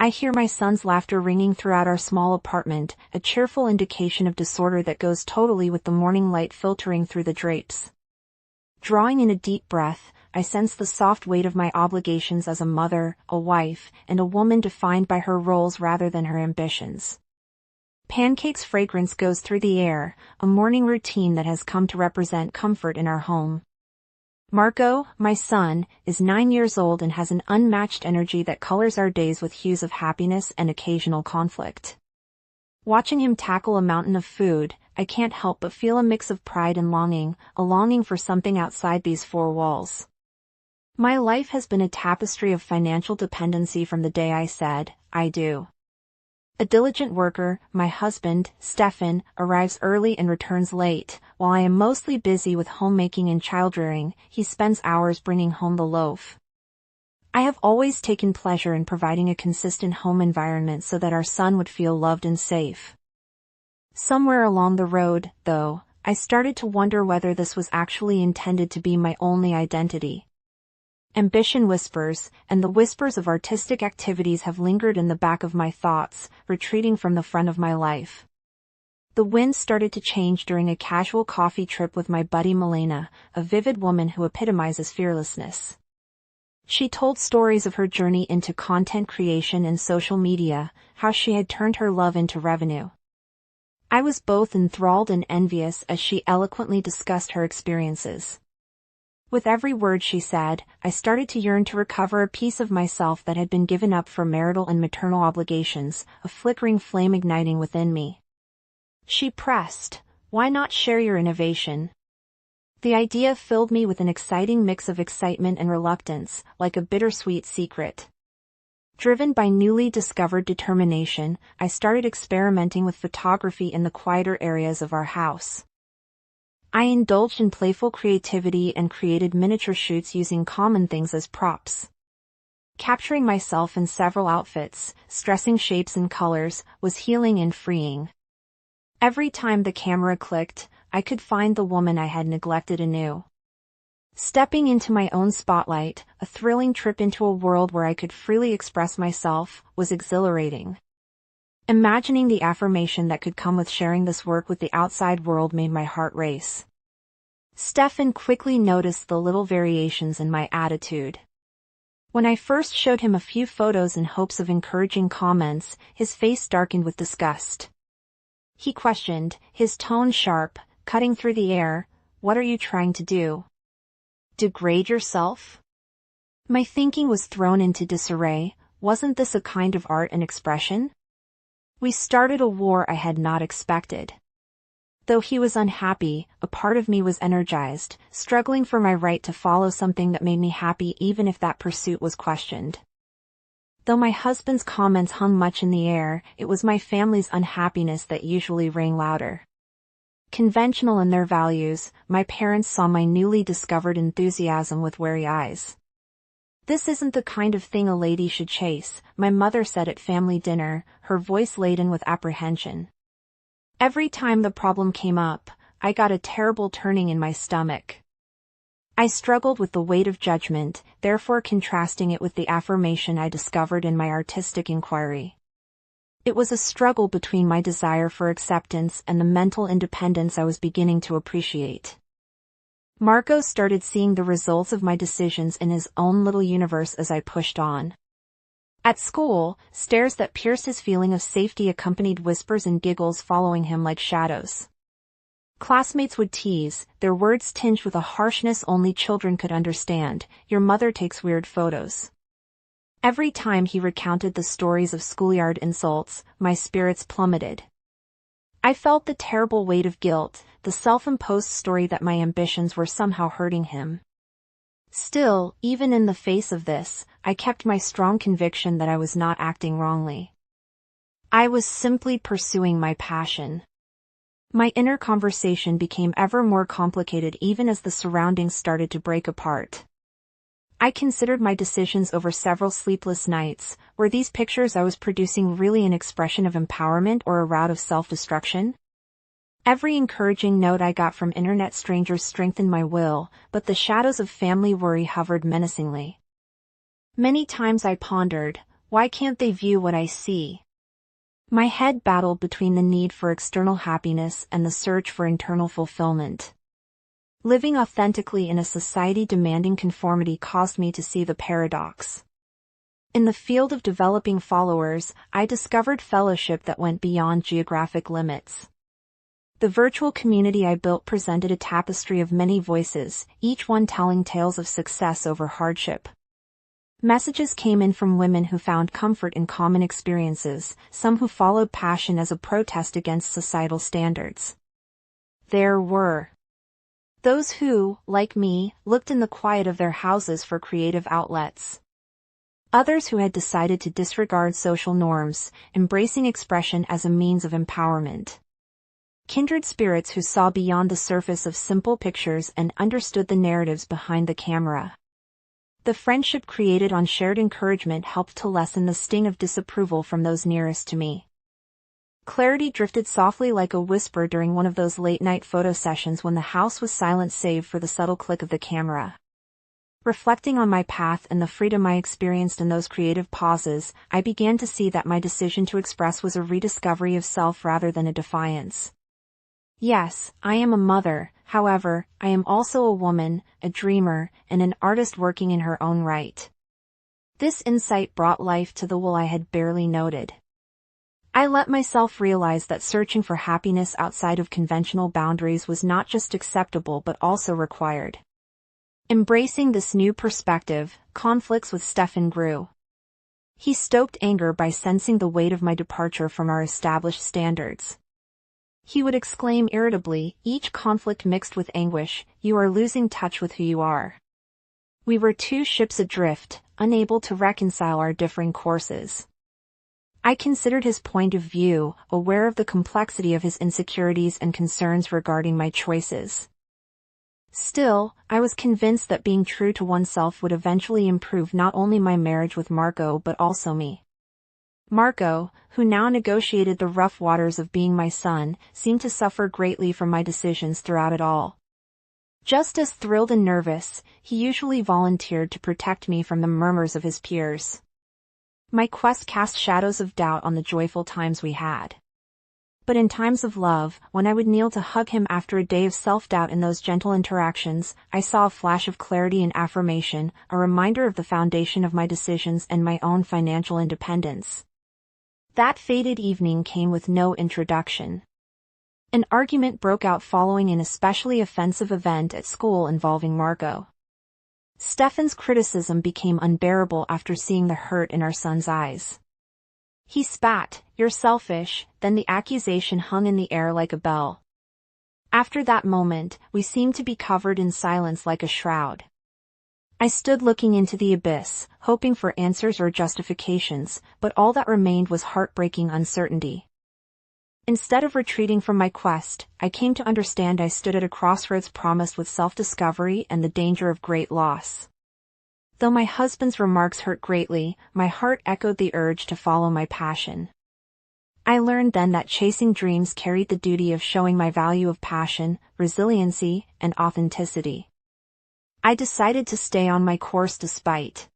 I hear my son's laughter ringing throughout our small apartment, a cheerful indication of disorder that goes totally with the morning light filtering through the drapes. Drawing in a deep breath, I sense the soft weight of my obligations as a mother, a wife, and a woman defined by her roles rather than her ambitions. Pancakes' fragrance goes through the air, a morning routine that has come to represent comfort in our home. Marco, my son, is 9 years old and has an unmatched energy that colors our days with hues of happiness and occasional conflict. Watching him tackle a mountain of food, I can't help but feel a mix of pride and longing, a longing for something outside these four walls. My life has been a tapestry of financial dependency from the day I said, I do. A diligent worker, my husband, Stefan, arrives early and returns late. While I am mostly busy with homemaking and childrearing, he spends hours bringing home the loaf. I have always taken pleasure in providing a consistent home environment so that our son would feel loved and safe. Somewhere along the road, though, I started to wonder whether this was actually intended to be my only identity. Ambition whispers, and the whispers of artistic activities have lingered in the back of my thoughts, retreating from the front of my life. The wind started to change during a casual coffee trip with my buddy Milena, a vivid woman who epitomizes fearlessness. She told stories of her journey into content creation and social media, how she had turned her love into revenue. I was both enthralled and envious as she eloquently discussed her experiences. With every word she said, I started to yearn to recover a piece of myself that had been given up for marital and maternal obligations, a flickering flame igniting within me. She pressed, "Why not share your innovation?" The idea filled me with an exciting mix of excitement and reluctance, like a bittersweet secret. Driven by newly discovered determination, I started experimenting with photography in the quieter areas of our house. I indulged in playful creativity and created miniature shoots using common things as props. Capturing myself in several outfits, stressing shapes and colors, was healing and freeing. Every time the camera clicked, I could find the woman I had neglected anew. Stepping into my own spotlight, a thrilling trip into a world where I could freely express myself, was exhilarating. Imagining the affirmation that could come with sharing this work with the outside world made my heart race. Stefan quickly noticed the little variations in my attitude. When I first showed him a few photos in hopes of encouraging comments, his face darkened with disgust. He questioned, his tone sharp, cutting through the air, "What are you trying to do? Degrade yourself?" My thinking was thrown into disarray. Wasn't this a kind of art and expression? We started a war I had not expected. Though he was unhappy, a part of me was energized, struggling for my right to follow something that made me happy even if that pursuit was questioned. Though my husband's comments hung much in the air, it was my family's unhappiness that usually rang louder. Conventional in their values, my parents saw my newly discovered enthusiasm with wary eyes. "This isn't the kind of thing a lady should chase," my mother said at family dinner, her voice laden with apprehension. Every time the problem came up, I got a terrible turning in my stomach. I struggled with the weight of judgment, therefore contrasting it with the affirmation I discovered in my artistic inquiry. It was a struggle between my desire for acceptance and the mental independence I was beginning to appreciate. Marco started seeing the results of my decisions in his own little universe as I pushed on. At school, stares that pierced his feeling of safety accompanied whispers and giggles following him like shadows. Classmates would tease, their words tinged with a harshness only children could understand, "Your mother takes weird photos." Every time he recounted the stories of schoolyard insults, my spirits plummeted. I felt the terrible weight of guilt, the self-imposed story that my ambitions were somehow hurting him. Still, even in the face of this, I kept my strong conviction that I was not acting wrongly. I was simply pursuing my passion. My inner conversation became ever more complicated even as the surroundings started to break apart. I considered my decisions over several sleepless nights. Were these pictures I was producing really an expression of empowerment or a route of self-destruction? Every encouraging note I got from internet strangers strengthened my will, but the shadows of family worry hovered menacingly. Many times I pondered, Why can't they view what I see? My head battled between the need for external happiness and the search for internal fulfillment. Living authentically in a society demanding conformity caused me to see the paradox. In the field of developing followers, I discovered fellowship that went beyond geographic limits. The virtual community I built presented a tapestry of many voices, each one telling tales of success over hardship. Messages came in from women who found comfort in common experiences, some who followed passion as a protest against societal standards. There were those who, like me, looked in the quiet of their houses for creative outlets. Others who had decided to disregard social norms, embracing expression as a means of empowerment. Kindred spirits who saw beyond the surface of simple pictures and understood the narratives behind the camera. The friendship created on shared encouragement helped to lessen the sting of disapproval from those nearest to me. Clarity drifted softly like a whisper during one of those late-night photo sessions when the house was silent save for the subtle click of the camera. Reflecting on my path and the freedom I experienced in those creative pauses, I began to see that my decision to express was a rediscovery of self rather than a defiance. Yes, I am a mother, however, I am also a woman, a dreamer, and an artist working in her own right. This insight brought life to the wool I had barely noted. I let myself realize that searching for happiness outside of conventional boundaries was not just acceptable but also required. Embracing this new perspective, conflicts with Stefan grew. He stoked anger by sensing the weight of my departure from our established standards. He would exclaim irritably, each conflict mixed with anguish, "You are losing touch with who you are." We were two ships adrift, unable to reconcile our differing courses. I considered his point of view, aware of the complexity of his insecurities and concerns regarding my choices. Still, I was convinced that being true to oneself would eventually improve not only my marriage with Marco but also me. Marco, who now negotiated the rough waters of being my son, seemed to suffer greatly from my decisions throughout it all. Just as thrilled and nervous, he usually volunteered to protect me from the murmurs of his peers. My quest cast shadows of doubt on the joyful times we had. But in times of love, when I would kneel to hug him after a day of self-doubt in those gentle interactions, I saw a flash of clarity and affirmation, a reminder of the foundation of my decisions and my own financial independence. That fated evening came with no introduction. An argument broke out following an especially offensive event at school involving Marco. Stefan's criticism became unbearable after seeing the hurt in our son's eyes. He spat, "You're selfish," then the accusation hung in the air like a bell. After that moment, we seemed to be covered in silence like a shroud. I stood looking into the abyss, hoping for answers or justifications, but all that remained was heartbreaking uncertainty. Instead of retreating from my quest, I came to understand I stood at a crossroads promised with self-discovery and the danger of great loss. Though my husband's remarks hurt greatly, my heart echoed the urge to follow my passion. I learned then that chasing dreams carried the duty of showing my value of passion, resiliency, and authenticity. I decided to stay on my course despite.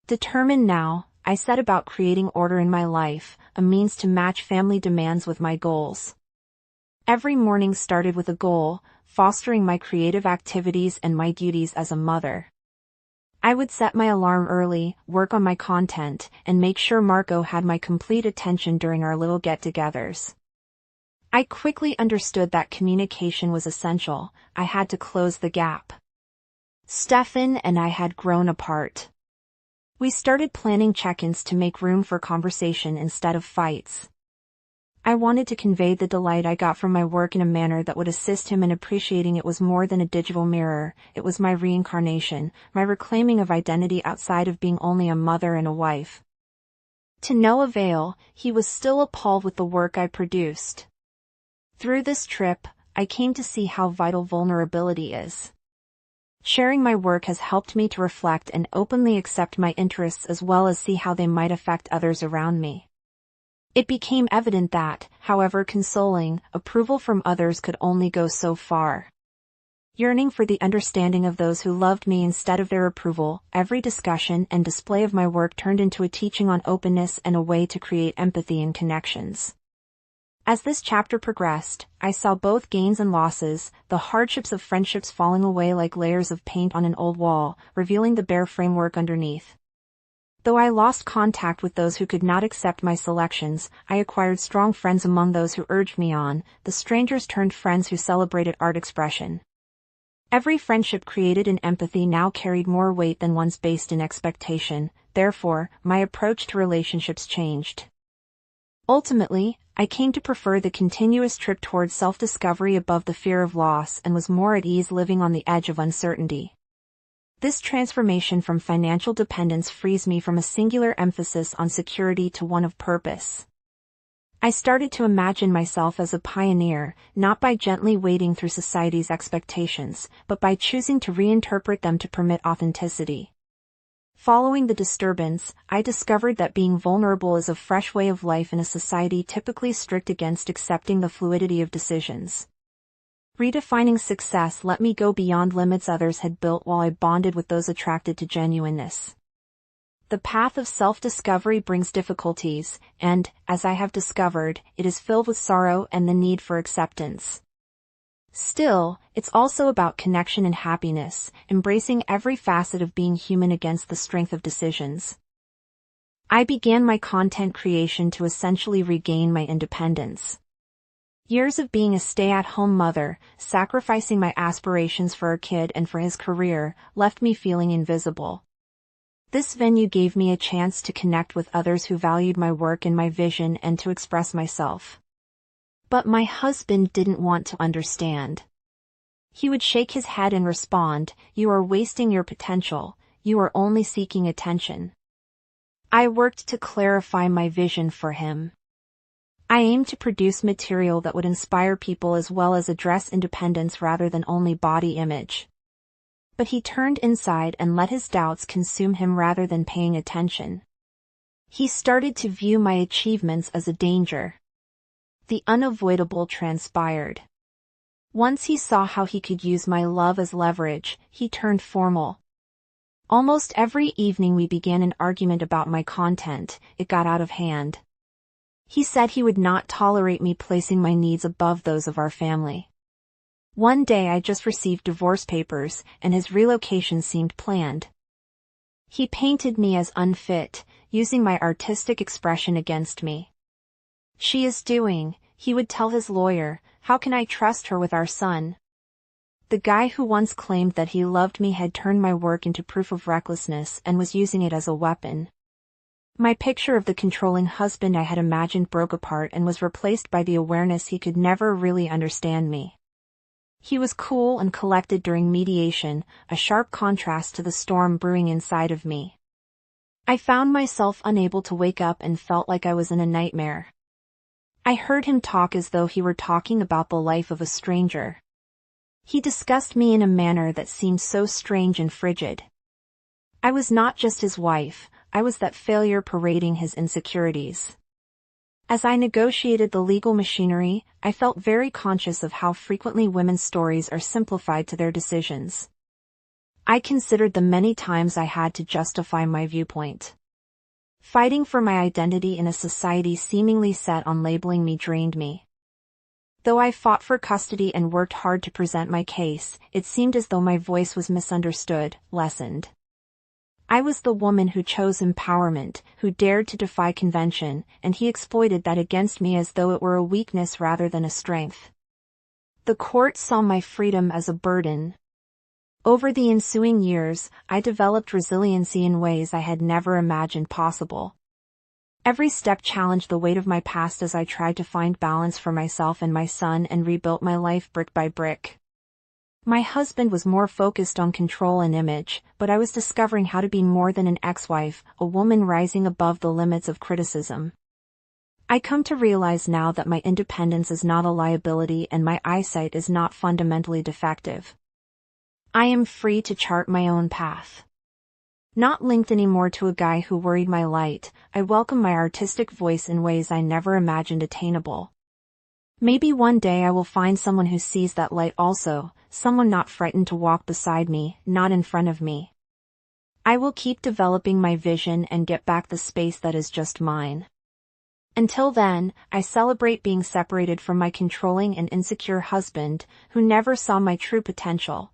Determined now, I set about creating order in my life, a means to match family demands with my goals. Every morning started with a goal, fostering my creative activities and my duties as a mother. I would set my alarm early, work on my content, and make sure Marco had my complete attention during our little get-togethers. I quickly understood that communication was essential. I had to close the gap. Stefan and I had grown apart. We started planning check-ins to make room for conversation instead of fights. I wanted to convey the delight I got from my work in a manner that would assist him in appreciating it was more than a digital mirror, it was my reincarnation, my reclaiming of identity outside of being only a mother and a wife. To no avail, he was still appalled with the work I produced. Through this trip, I came to see how vital vulnerability is. Sharing my work has helped me to reflect and openly accept my interests as well as see how they might affect others around me. It became evident that, however consoling, approval from others could only go so far. Yearning for the understanding of those who loved me instead of their approval, every discussion and display of my work turned into a teaching on openness and a way to create empathy and connections. As this chapter progressed, I saw both gains and losses, the hardships of friendships falling away like layers of paint on an old wall, revealing the bare framework underneath. Though I lost contact with those who could not accept my selections, I acquired strong friends among those who urged me on. The strangers turned friends who celebrated art expression. Every friendship created in empathy now carried more weight than ones based in expectation, therefore, my approach to relationships changed. Ultimately, I came to prefer the continuous trip towards self-discovery above the fear of loss and was more at ease living on the edge of uncertainty. This transformation from financial dependence frees me from a singular emphasis on security to one of purpose. I started to imagine myself as a pioneer, not by gently wading through society's expectations, but by choosing to reinterpret them to permit authenticity. Following the disturbance, I discovered that being vulnerable is a fresh way of life in a society typically strict against accepting the fluidity of decisions. Redefining success let me go beyond limits others had built while I bonded with those attracted to genuineness. The path of self-discovery brings difficulties, and, as I have discovered, it is filled with sorrow and the need for acceptance. Still, it's also about connection and happiness, embracing every facet of being human against the strength of decisions. I began my content creation to essentially regain my independence. Years of being a stay-at-home mother, sacrificing my aspirations for our kid and for his career, left me feeling invisible. This venue gave me a chance to connect with others who valued my work and my vision and to express myself. But my husband didn't want to understand. He would shake his head and respond, "You are wasting your potential, you are only seeking attention." I worked to clarify my vision for him. I aimed to produce material that would inspire people as well as address independence rather than only body image. But he turned inside and let his doubts consume him rather than paying attention. He started to view my achievements as a danger. The unavoidable transpired. Once he saw how he could use my love as leverage, he turned formal. Almost every evening we began an argument about my content. It got out of hand. He said he would not tolerate me placing my needs above those of our family. One day I just received divorce papers, and his relocation seemed planned. He painted me as unfit, using my artistic expression against me. "She is doing," he would tell his lawyer, "how can I trust her with our son?" The guy who once claimed that he loved me had turned my work into proof of recklessness and was using it as a weapon. My picture of the controlling husband I had imagined broke apart and was replaced by the awareness he could never really understand me. He was cool and collected during mediation, a sharp contrast to the storm brewing inside of me. I found myself unable to wake up and felt like I was in a nightmare. I heard him talk as though he were talking about the life of a stranger. He discussed me in a manner that seemed so strange and frigid. I was not just his wife, I was that failure parading his insecurities. As I negotiated the legal machinery, I felt very conscious of how frequently women's stories are simplified to their decisions. I considered the many times I had to justify my viewpoint. Fighting for my identity in a society seemingly set on labeling me drained me. Though I fought for custody and worked hard to present my case, it seemed as though my voice was misunderstood, lessened. I was the woman who chose empowerment, who dared to defy convention, and he exploited that against me as though it were a weakness rather than a strength. The court saw my freedom as a burden. Over the ensuing years, I developed resiliency in ways I had never imagined possible. Every step challenged the weight of my past as I tried to find balance for myself and my son and rebuilt my life brick by brick. My husband was more focused on control and image, but I was discovering how to be more than an ex-wife, a woman rising above the limits of criticism. I come to realize now that my independence is not a liability and my eyesight is not fundamentally defective. I am free to chart my own path. Not linked anymore to a guy who worried my light, I welcome my artistic voice in ways I never imagined attainable. Maybe one day I will find someone who sees that light also, someone not frightened to walk beside me, not in front of me. I will keep developing my vision and get back the space that is just mine. Until then, I celebrate being separated from my controlling and insecure husband, who never saw my true potential.